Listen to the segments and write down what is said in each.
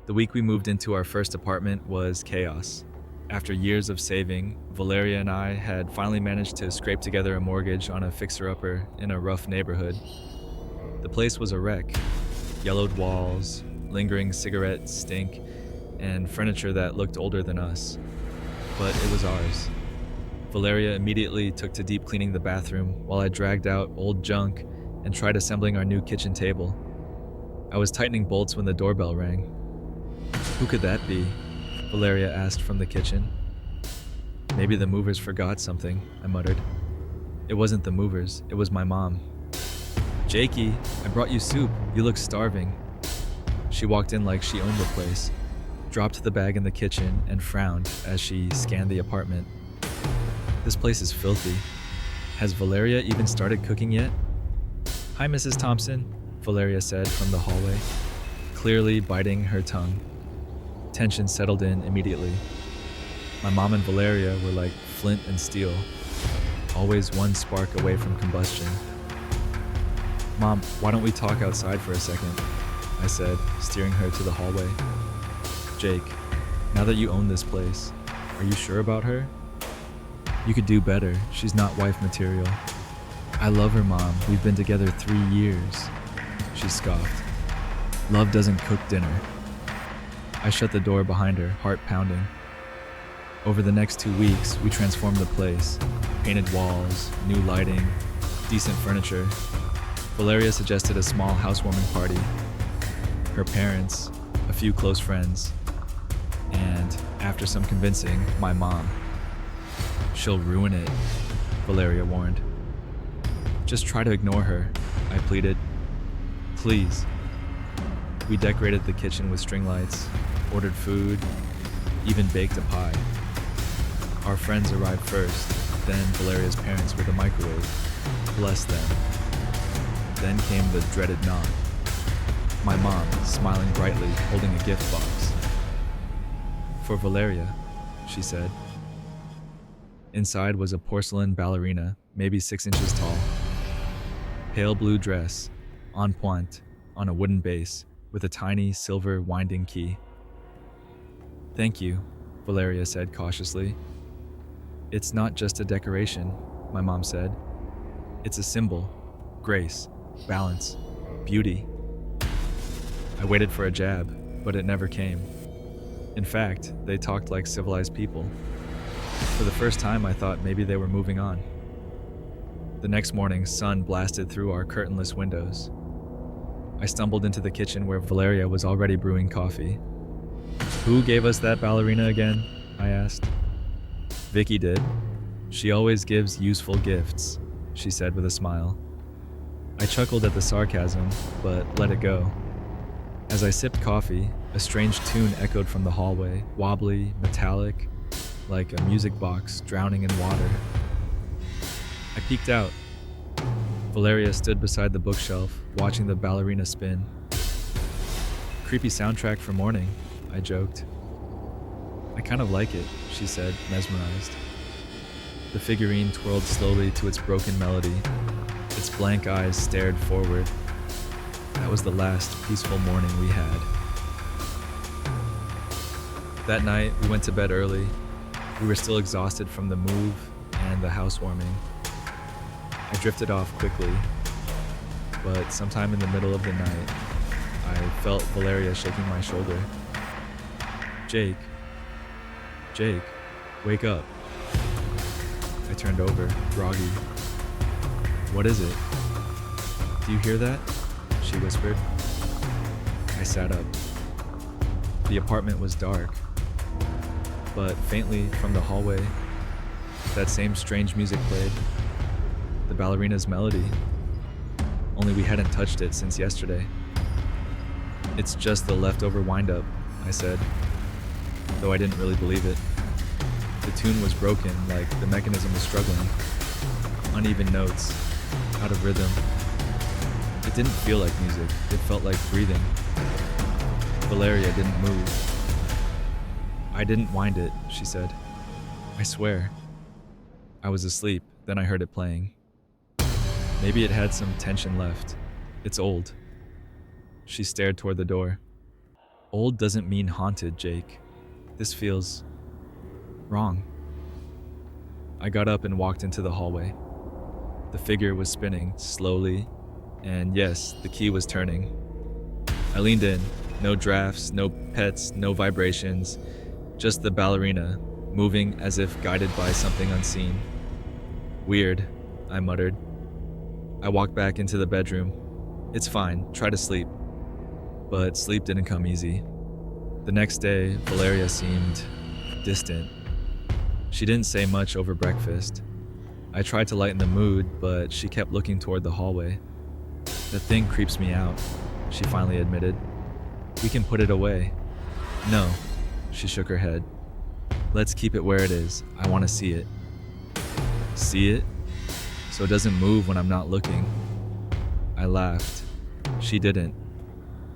The week we moved into our first apartment was chaos. After years of saving, Valeria and I had finally managed to scrape together a mortgage on a fixer-upper in a rough neighborhood. The place was a wreck. Yellowed walls, lingering cigarette stink, and furniture that looked older than us. But it was ours. Valeria immediately took to deep cleaning the bathroom while I dragged out old junk and tried assembling our new kitchen table. I was tightening bolts when the doorbell rang. "Who could that be?" Valeria asked from the kitchen. "Maybe the movers forgot something," I muttered. It wasn't the movers, it was my mom. "Jakey, I brought you soup. You look starving." She walked in like she owned the place, dropped the bag in the kitchen, and frowned as she scanned the apartment. "This place is filthy. Has Valeria even started cooking yet?" "Hi, Mrs. Thompson," Valeria said from the hallway, clearly biting her tongue. Tension settled in immediately. My mom and Valeria were like flint and steel, always one spark away from combustion. "Mom, why don't we talk outside for a second?" I said, steering her to the hallway. "Jake, now that you own this place, are you sure about her?" "You could do better. She's not wife material." "I love her, Mom. We've been together 3 years." She scoffed. "Love doesn't cook dinner." I shut the door behind her, heart pounding. Over the next 2 weeks, we transformed the place. Painted walls, new lighting, decent furniture. Valeria suggested a small housewarming party. Her parents, a few close friends, and, after some convincing, my mom. "She'll ruin it," Valeria warned. "Just try to ignore her," I pleaded. "Please." We decorated the kitchen with string lights, ordered food, even baked a pie. Our friends arrived first, then Valeria's parents with a microwave. Bless them. Then came the dreaded knock. My mom, smiling brightly, holding a gift box. "For Valeria," she said. Inside was a porcelain ballerina, maybe 6 inches tall. Pale blue dress, en pointe, on a wooden base, with a tiny silver winding key. "Thank you," Valeria said cautiously. "It's not just a decoration," my mom said. "It's a symbol. Grace, balance, beauty." I waited for a jab, but it never came. In fact, they talked like civilized people. For the first time, I thought maybe they were moving on. The next morning, sun blasted through our curtainless windows. I stumbled into the kitchen where Valeria was already brewing coffee. "Who gave us that ballerina again?" I asked. "Vicky did. She always gives useful gifts," she said with a smile. I chuckled at the sarcasm, but let it go. As I sipped coffee, a strange tune echoed from the hallway, wobbly, metallic, like a music box drowning in water. I peeked out. Valeria stood beside the bookshelf, watching the ballerina spin. "Creepy soundtrack for morning," I joked. "I kind of like it," she said, mesmerized. The figurine twirled slowly to its broken melody. Its blank eyes stared forward. That was the last peaceful morning we had. That night, we went to bed early. We were still exhausted from the move and the housewarming. I drifted off quickly, but sometime in the middle of the night, I felt Valeria shaking my shoulder. Jake, wake up." I turned over, groggy. "What is it?" "Do you hear that?" she whispered. I sat up. The apartment was dark, but faintly from the hallway, that same strange music played. The ballerina's melody. Only we hadn't touched it since yesterday. "It's just the leftover wind-up," I said, though I didn't really believe it. The tune was broken, like the mechanism was struggling. Uneven notes, out of rhythm. It didn't feel like music, it felt like breathing. Valeria didn't move. "I didn't wind it," she said. "I swear." I was asleep, then I heard it playing. Maybe it had some tension left. It's old. She stared toward the door. Old doesn't mean haunted, Jake. This feels wrong. I got up and walked into the hallway. The figure was spinning slowly, and yes, the key was turning. I leaned in. No drafts, no pets, no vibrations, just the ballerina, moving as if guided by something unseen. Weird, I muttered. I walked back into the bedroom. It's fine, try to sleep. But sleep didn't come easy. The next day, Valeria seemed distant. She didn't say much over breakfast. I tried to lighten the mood, but she kept looking toward the hallway. "The thing creeps me out," she finally admitted. "We can put it away." "No," she shook her head. "Let's keep it where it is. I want to see it." "See it? So it doesn't move when I'm not looking." I laughed. She didn't.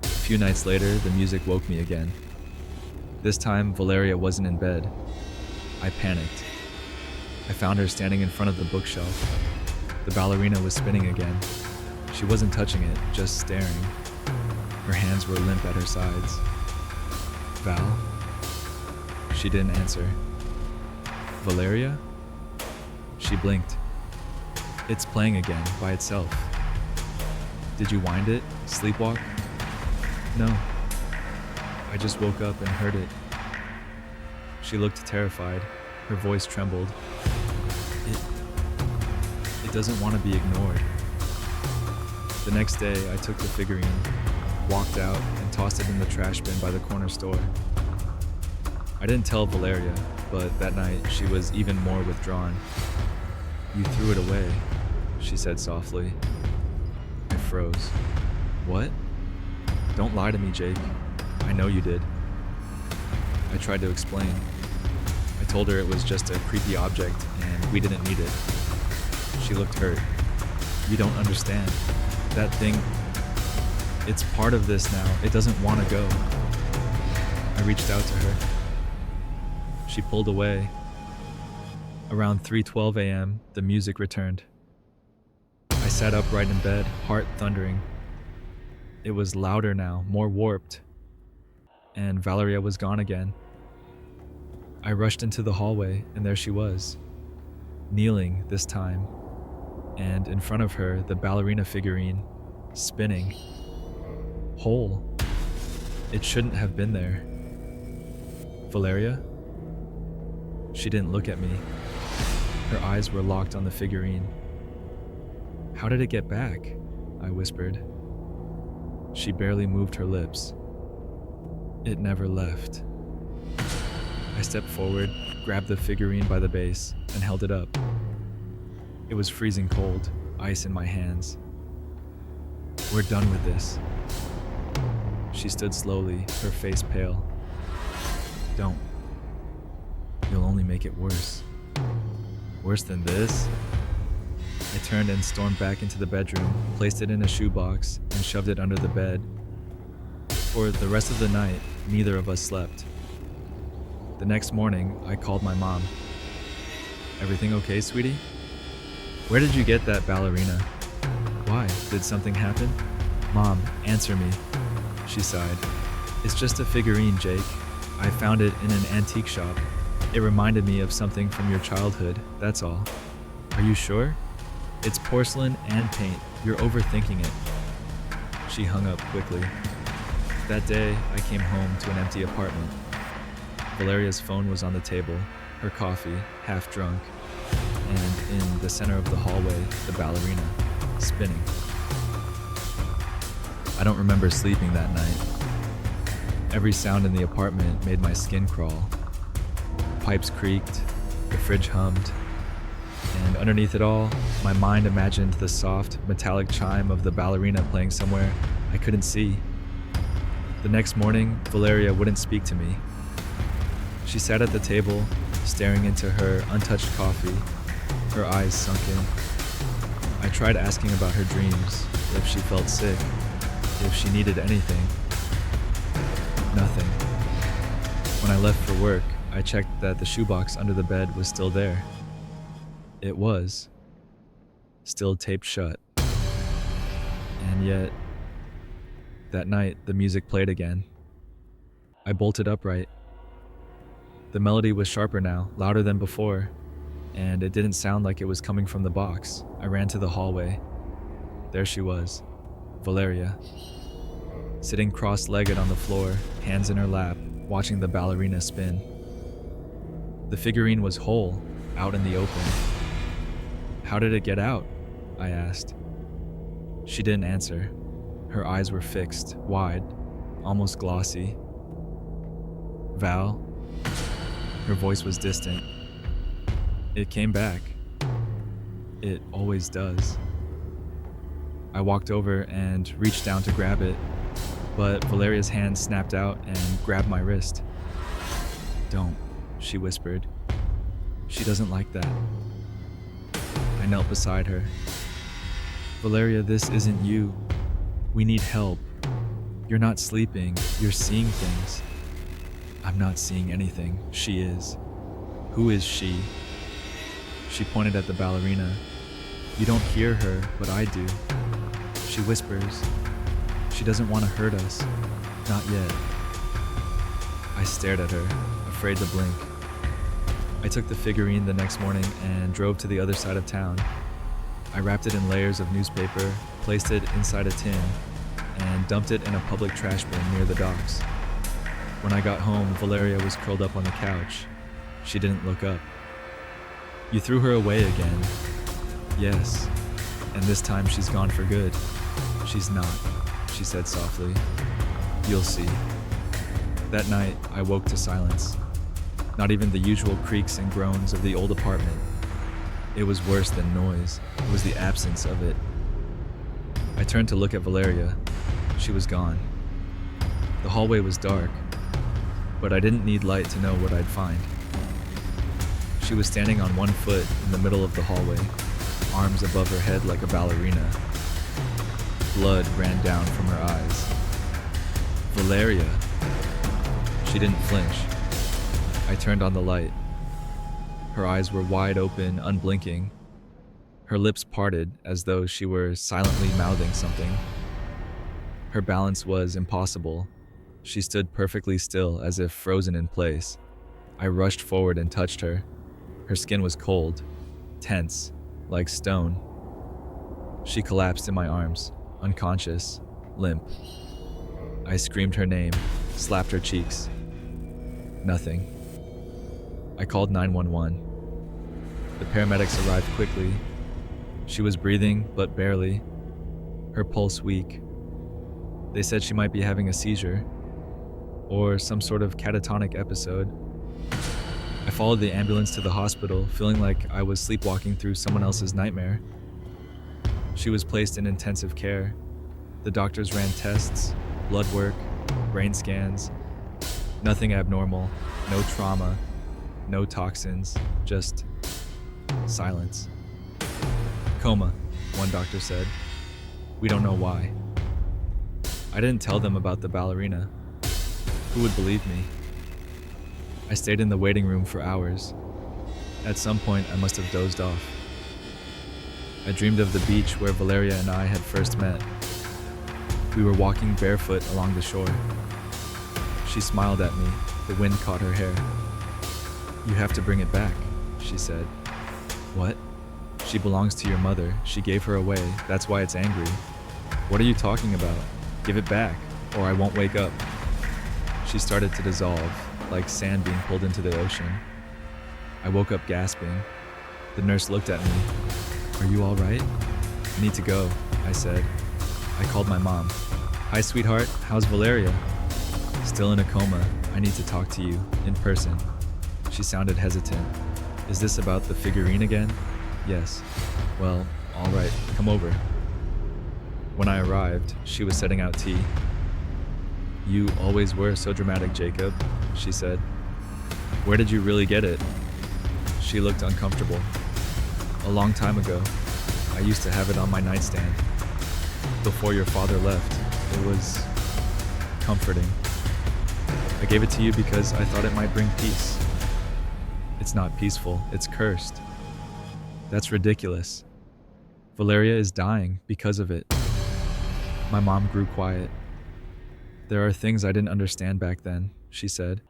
A few nights later, the music woke me again. This time, Valeria wasn't in bed. I panicked. I found her standing in front of the bookshelf. The ballerina was spinning again. She wasn't touching it, just staring. Her hands were limp at her sides. "Val?" She didn't answer. "Valeria?" She blinked. "It's playing again, by itself." "Did you wind it? Sleepwalk?" "No. I just woke up and heard it." She looked terrified. Her voice trembled. It doesn't want to be ignored." The next day, I took the figurine, walked out, and tossed it in the trash bin by the corner store. I didn't tell Valeria, but that night she was even more withdrawn. "You threw it away," she said softly. I froze. "What?" "Don't lie to me, Jake. I know you did." I tried to explain. I told her it was just a creepy object and we didn't need it. She looked hurt. "You don't understand. That thing, it's part of this now. It doesn't want to go." I reached out to her. She pulled away. Around 3:12 a.m., the music returned. I sat upright in bed, heart thundering. It was louder now, more warped. And Valeria was gone again. I rushed into the hallway, and there she was, kneeling this time, and in front of her, the ballerina figurine, spinning. Whole. It shouldn't have been there. "Valeria?" She didn't look at me. Her eyes were locked on the figurine. "How did it get back?" I whispered. She barely moved her lips. "It never left." I stepped forward, grabbed the figurine by the base, and held it up. It was freezing cold, ice in my hands. "We're done with this." She stood slowly, her face pale. "Don't. You'll only make it worse." "Worse than this?" I turned and stormed back into the bedroom, placed it in a shoebox, and shoved it under the bed. For the rest of the night, neither of us slept. The next morning, I called my mom. "Everything okay, sweetie?" "Where did you get that ballerina?" "Why? Did something happen?" "Mom, answer me." She sighed. "It's just a figurine, Jake. I found it in an antique shop. It reminded me of something from your childhood, that's all." "Are you sure?" "It's porcelain and paint. You're overthinking it." She hung up quickly. That day, I came home to an empty apartment. Valeria's phone was on the table, her coffee, half drunk, and in the center of the hallway, the ballerina, spinning. I don't remember sleeping that night. Every sound in the apartment made my skin crawl. Pipes creaked, the fridge hummed, and underneath it all, my mind imagined the soft, metallic chime of the ballerina playing somewhere I couldn't see. The next morning, Valeria wouldn't speak to me. She sat at the table, staring into her untouched coffee, her eyes sunken. I tried asking about her dreams, if she felt sick, if she needed anything. Nothing. When I left for work, I checked that the shoebox under the bed was still there. It was. Still taped shut. And yet, that night, the music played again. I bolted upright. The melody was sharper now, louder than before, and it didn't sound like it was coming from the box. I ran to the hallway. There she was, Valeria, sitting cross-legged on the floor, hands in her lap, watching the ballerina spin. The figurine was whole, out in the open. How did it get out? I asked. She didn't answer. Her eyes were fixed, wide, almost glossy. Val? Her voice was distant. It came back. It always does. I walked over and reached down to grab it, but Valeria's hand snapped out and grabbed my wrist. Don't, she whispered. She doesn't like that. I knelt beside her. Valeria, this isn't you. We need help. You're not sleeping. You're seeing things. I'm not seeing anything. She is. Who is she? She pointed at the ballerina. You don't hear her, but I do. She whispers. She doesn't want to hurt us. Not yet. I stared at her, afraid to blink. I took the figurine the next morning and drove to the other side of town. I wrapped it in layers of newspaper, placed it inside a tin, and dumped it in a public trash bin near the docks. When I got home, Valeria was curled up on the couch. She didn't look up. You threw her away again. Yes, and this time she's gone for good. She's not, she said softly. You'll see. That night, I woke to silence. Not even the usual creaks and groans of the old apartment. It was worse than noise. It was the absence of it. I turned to look at Valeria. She was gone. The hallway was dark, but I didn't need light to know what I'd find. She was standing on one foot in the middle of the hallway, arms above her head like a ballerina. Blood ran down from her eyes. Valeria! She didn't flinch. I turned on the light. Her eyes were wide open, unblinking. Her lips parted as though she were silently mouthing something. Her balance was impossible. She stood perfectly still, as if frozen in place. I rushed forward and touched her. Her skin was cold, tense, like stone. She collapsed in my arms, unconscious, limp. I screamed her name, slapped her cheeks. Nothing. I called 911. The paramedics arrived quickly. She was breathing, but barely. Her pulse weak. They said she might be having a seizure, or some sort of catatonic episode. I followed the ambulance to the hospital, feeling like I was sleepwalking through someone else's nightmare. She was placed in intensive care. The doctors ran tests, blood work, brain scans. Nothing abnormal, no trauma, no toxins, just silence. Coma, one doctor said. We don't know why. I didn't tell them about the ballerina. Who would believe me? I stayed in the waiting room for hours. At some point, I must have dozed off. I dreamed of the beach where Valeria and I had first met. We were walking barefoot along the shore. She smiled at me. The wind caught her hair. You have to bring it back, she said. What? She belongs to your mother. She gave her away. That's why it's angry. What are you talking about? Give it back, or I won't wake up. She started to dissolve, like sand being pulled into the ocean. I woke up gasping. The nurse looked at me. Are you all right? I need to go, I said. I called my mom. Hi, sweetheart. How's Valeria? Still in a coma. I need to talk to you, in person. She sounded hesitant. Is this about the figurine again? Yes. Well, all right. Come over. When I arrived, she was setting out tea. You always were so dramatic, Jacob, she said. Where did you really get it? She looked uncomfortable. A long time ago. I used to have it on my nightstand. Before your father left, it was comforting. I gave it to you because I thought it might bring peace. It's not peaceful, it's cursed. That's ridiculous. Valeria is dying because of it. My mom grew quiet. There are things I didn't understand back then, she said.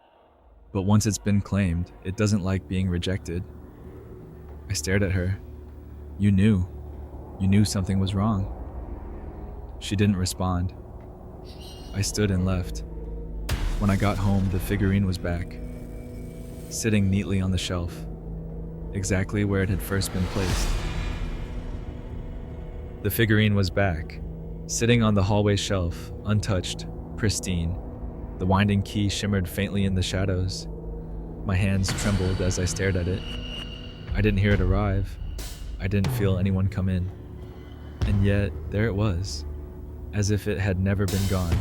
But once it's been claimed, it doesn't like being rejected. I stared at her. You knew. You knew something was wrong. She didn't respond. I stood and left. When I got home, the figurine was back, sitting neatly on the shelf, exactly where it had first been placed. The figurine was back, sitting on the hallway shelf, untouched, pristine. The winding key shimmered faintly in the shadows. My hands trembled as I stared at it. I didn't hear it arrive. I didn't feel anyone come in. And yet, there it was, as if it had never been gone.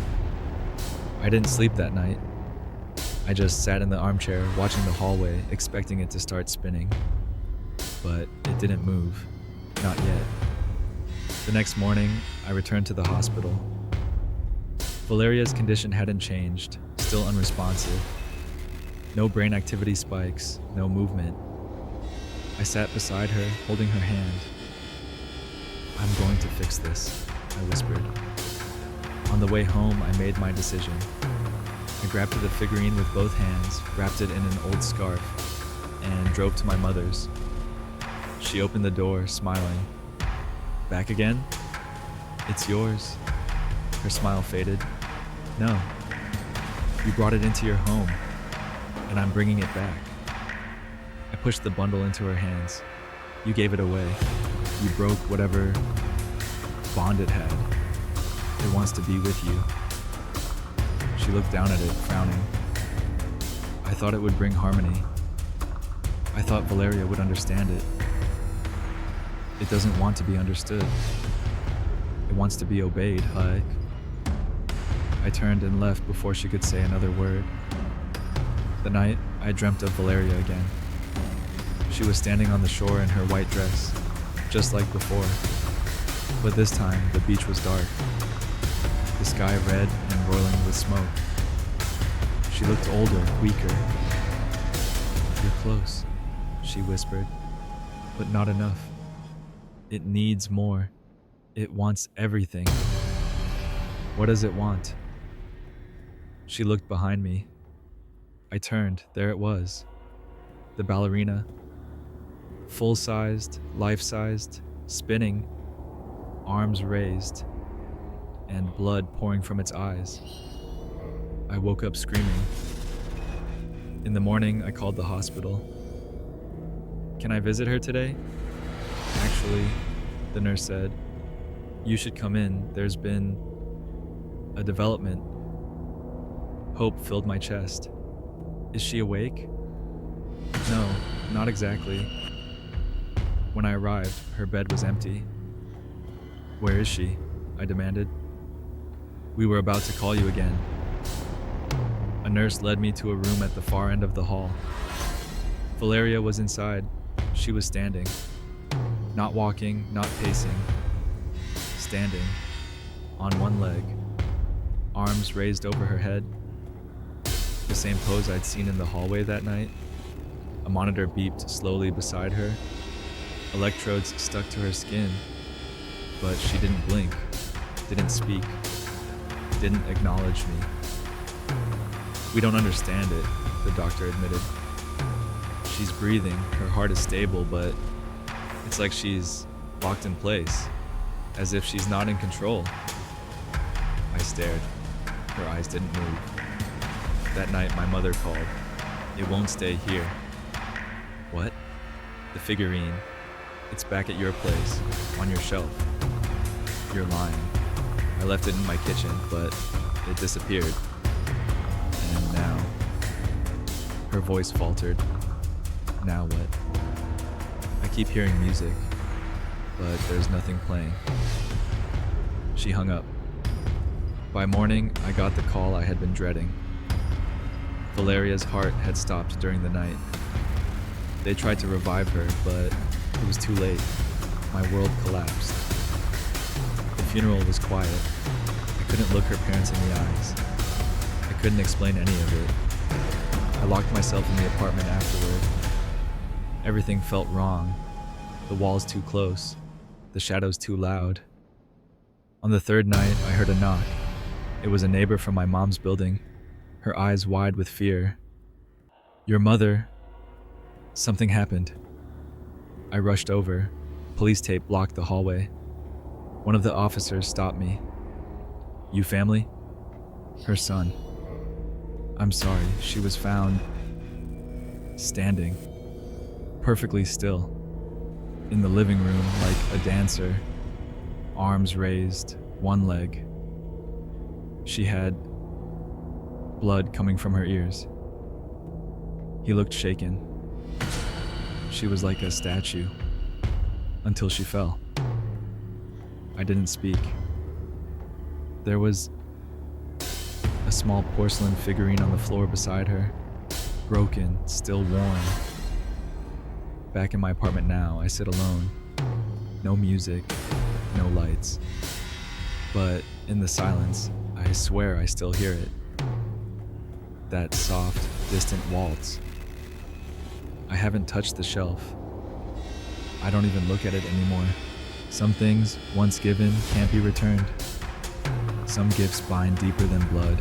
I didn't sleep that night. I just sat in the armchair watching the hallway, expecting it to start spinning. But it didn't move. Not yet. The next morning, I returned to the hospital. Valeria's condition hadn't changed, still unresponsive. No brain activity spikes, no movement. I sat beside her, holding her hand. I'm going to fix this, I whispered. On the way home, I made my decision. I grabbed the figurine with both hands, wrapped it in an old scarf, and drove to my mother's. She opened the door, smiling. Back again? It's yours. Her smile faded. No. You brought it into your home, and I'm bringing it back. I pushed the bundle into her hands. You gave it away. You broke whatever bond it had. It wants to be with you. She looked down at it, frowning. I thought it would bring harmony. I thought Valeria would understand it. It doesn't want to be understood. It wants to be obeyed, like. I turned and left before she could say another word. The night, I dreamt of Valeria again. She was standing on the shore in her white dress, just like before. But this time, the beach was dark. The sky red and roiling with smoke. She looked older, weaker. You're close, she whispered, but not enough. It needs more. It wants everything. What does it want? She looked behind me. I turned. There it was. The ballerina. Full-sized, life-sized, spinning, arms raised, and blood pouring from its eyes. I woke up screaming. In the morning, I called the hospital. Can I visit her today? Actually, the nurse said, you should come in. There's been a development. Hope filled my chest. Is she awake? No, not exactly. When I arrived, her bed was empty. Where is she? I demanded. We were about to call you again. A nurse led me to a room at the far end of the hall. Valeria was inside. She was standing. Not walking, not pacing. Standing. On one leg. Arms raised over her head. The same pose I'd seen in the hallway that night. A monitor beeped slowly beside her. Electrodes stuck to her skin. But she didn't blink, didn't speak, didn't acknowledge me. We don't understand it, the doctor admitted. She's breathing, her heart is stable, but it's like she's locked in place, as if she's not in control. I stared. Her eyes didn't move. That night, my mother called. It won't stay here. What? The figurine. It's back at your place, on your shelf. You're lying. I left it in my kitchen, but it disappeared. And now... Her voice faltered. Now what? I keep hearing music, but there's nothing playing. She hung up. By morning, I got the call I had been dreading. Valeria's heart had stopped during the night. They tried to revive her, but it was too late. My world collapsed. The funeral was quiet. I couldn't look her parents in the eyes. I couldn't explain any of it. I locked myself in the apartment afterward. Everything felt wrong. The walls too close. The shadows too loud. On the third night, I heard a knock. It was a neighbor from my mom's building, her eyes wide with fear. "Your mother." Something happened. I rushed over. Police tape blocked the hallway. One of the officers stopped me. "You family?" "Her son." "I'm sorry." She was found standing, perfectly still, in the living room like a dancer, arms raised, one leg. She had blood coming from her ears. He looked shaken. She was like a statue, until she fell. I didn't speak. There was a small porcelain figurine on the floor beside her, broken, still worn. Back in my apartment now, I sit alone. No music, no lights. But in the silence, I swear I still hear it. That soft, distant waltz. I haven't touched the shelf. I don't even look at it anymore. Some things, once given, can't be returned. Some gifts bind deeper than blood.